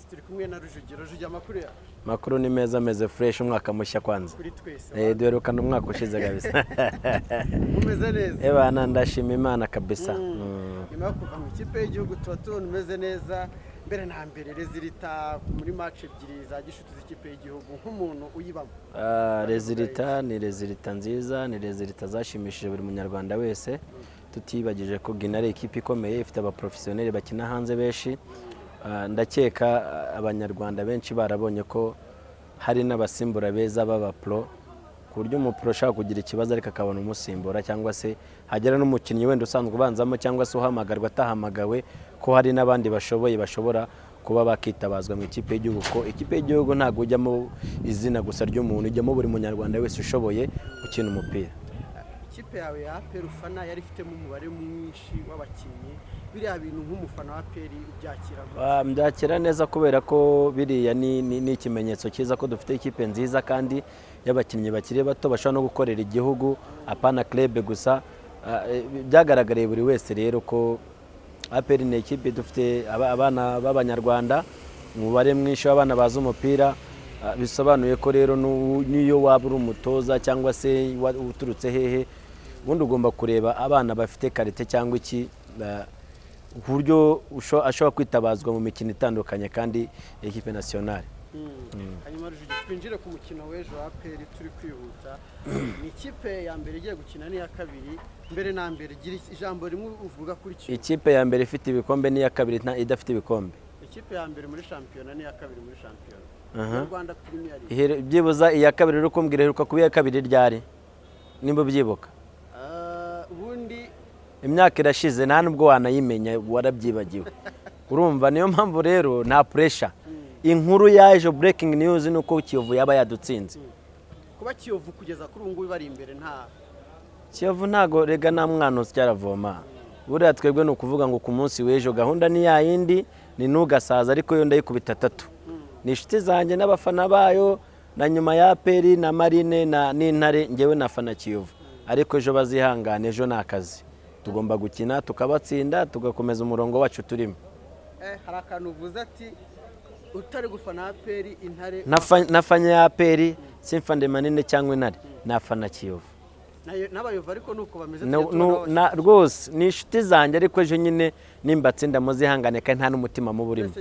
turi kumwe na Rujugiro. Rujugiro amakuru ya makuru ni meza ameze fresh umwaka mushya kwanza kuri twese duherukana umwaka ushize kabisa umeze neza bana ndashima Imana kabisa nyuma yo kuva mu ikipe y'igihugu tuba tubona umeze neza mbere na mbere rezilita muri match ebyiri za gishuti z'ikipe y'igihugu nk'umuntu uyibamo rezilita ni rezilita nziza ni rezilita zashimishije buri munyarwanda wese tutibagije ko Guinea ari ikipe ikomeye ifite abaprofessionnels bakina hanze benshi ndakeka abanyarwanda benshi barabonye ko hari n'abasimbura beza baba pro ku buryo umupro ashaka kugira ikibazo ariko akabona umusimbura cyangwa se hagera n'umukinnyi wenda usanzwe ubanzamo cyangwa se uhamagarwa atahamagawe ko hari n'abandi bashobora kuba bakitabazwa mu ikipe y'igihugu ko ikipe y'igihugu ntabwo ujyamo izina gusa ry'umuntu ujyamo buri munyarwanda wese ushoboye gukina umupira. Ikipe yawe ya APR ufana yari ifitemo umubare mwinshi w'abakinnyi biriya bintu nk'umufana wa APR ubyakira mbyakira neza kubera ko biriya ni ikimenyetso cyiza ko dufite ikipe nziza kandi y'abakinnyi bakiri bato bashobora no gukorera igihugu apana club gusa byagaragariye buri wese rero ko APR ni ikipe dufite abana b'abanyarwanda umubare mwinshi w'abana baza umupira bisobanuye ko rero niyo waba uri umutoza cyangwa se uturutse hehe ubundi ugomba kureba abana bafite karite cyangwa iki uburyo ashobora kwitabazwa mu mikino itandukanye kandi equipe nationale. Hanyuma twinjire ku mukino w'ejo APR turi kwihuta ni ikipe ya mbere igiye gukina n'iya kabiri mbere na mbere gira ijambo rimwe uvuga kuri cyo. Ikipe ya mbere ifite ibikombe n'iya kabiri idafite ibikombe. Ikipe ya mbere muri shampiyona n'iya kabiri muri shampiyona. Rwanda Premier League. Byibuza iya kabiri uri kumbwira heruka kuba iya kabiri ryari nimba byibuka. Ubundi imyaka irashize nta nubwo wanayimenya warabyibagiwe urumva niyo mpamvu rero nta pressure inkuru yaje breaking news nuko Kiyovu yaba yadutsinze kuba Kiyovu kugeza kuri ubu ngubu bari imbere nta Kiyovu ntago rega nta mwana cyaravoma buriya twebwe no kuvuga ngo ku munsi w'ejo gahunda ni yayindi ni nugasaza ariko yo ndayikubita 3 ni inshuti zanjye n'abafana bayo na nyuma ya APR na Marine na n'Intare ngewe nafana Kiyovu ariko ejo bazihangane ejo nakazi tugomba gukina tukabatsinda tugakomeza umurongo wacu turimo. Hari akantu uvuze ati utari gufana APR Intare nafanya APR simfande Manine cyangwa Intare nafana Kiyovu n'abayovu ariko nuko bameze rwose ni inshuti zanjye ariko ejo nyine nimbatsinda muzihangane kandi nta n'umutima mu burimo.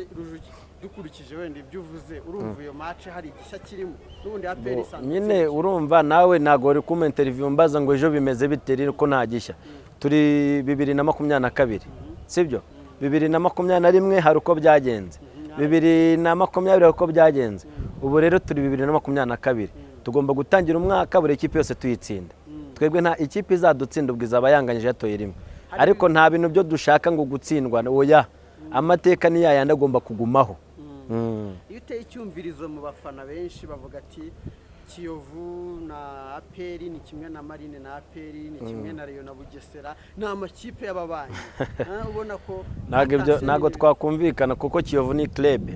Dukurikije wenda ibyo uvuze urumva iyo match hari igishya kirimo n'ubundi APR isanzwe nyine urumva nawe nago uri kuma interview mbaza ngo ejo bimeze biteri ko nta gishya turi 2022 sibyo 2021 hari uko byagenze 2020 uko byagenze ubu rero turi 2022 tugomba gutangira umwaka buri ikipe yose tuyitsinda twebwe nta ikipe izadutsinda ubwo izaba yanganyije yatoye rimwe ariko nta bintu byo dushaka ngo gutsindwa oya amateka ni yayandi agomba kugumaho. Iyo uteye icyumvirizo mu bafana benshi bavuga ati Kiyovu na APR ni kimwe na Marine na APR ni kimwe na Rayon na Bugesera na amakipe y'ababanyi ubona ko nago twakumvikana kuko Kiyovu ni club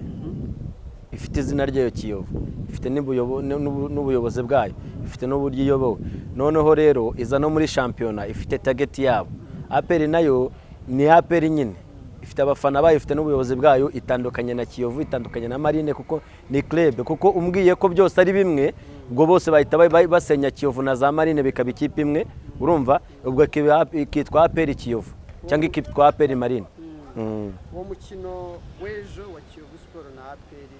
ifite izina ryayo Kiyovu ifite n'ubuyobozi bwayo ifite n'uburyo iyobowe noneho rero iza no muri shampiyona ifite target yabo APR nayo ni APR nyine ifite abafana bayo ifite n'ubuyobozi bwayo itandukanye na Kiyovu itandukanye na Marine kuko ni club kuko umbwiye ko byose ari bimwe ubwo bose bahita basenya Kiyovu na za Marine bikaba ikipe imwe urumva ubwo kitwa APR Kiyovu cyangwa ikitwa APR Marine. Uwo mukino w'ejo wa Kiyovu Sport na APR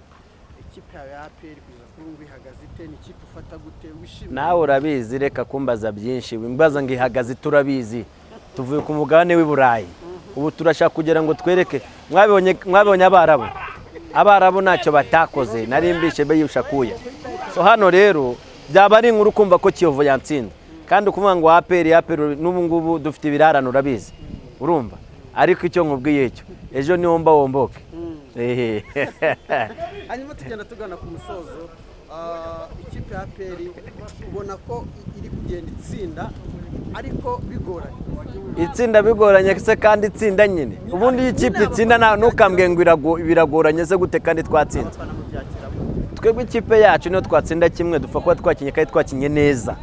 ikipe ya APR kuza kuri ihagaze ite ni ikipe ufata gute wishimye nawe urabizi reka kumbaza byinshi wimbaza ngo ihagaze turabizi tuvuye ku mugabane w'i Burayi ubu turashaka kugira ngo twereke mwabonye abarabu ntacyo batakoze narimbishe beyushakuye so hano rero byaba ari inkuru kumva ko Kiyovu yantsinda kandi ukuvuga ngo APR n'ubu ngubu dufite ibirarano urabizi urumva ariko icyo nkubwiye cyo ejo niho mba womboke. Hanyuma tugenda tugana ku musozo ikipe ya APR ubona ko iri kugenda itsinda ariko bigoranye itsinda bigoranye se kandi itsinda nyine ubundi ikipe itsinda ntukambwe ngo biragoranye se gute kandi twatsinze twebwe ikipe yacu niyo twatsinda kimwe dupfa kuba twakinye kandi twakinye neza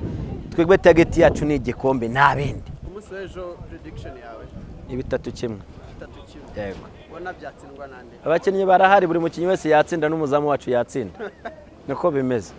twebwe target yacu ni igikombe nta bindi. Umunsi w'ejo prediction yawe 3-1 3-1 yego ubona byatsindwa nande abakinnyi barahari buri mukinnyi wese yatsinda n'umuzamu wacu yatsinda niko bimeze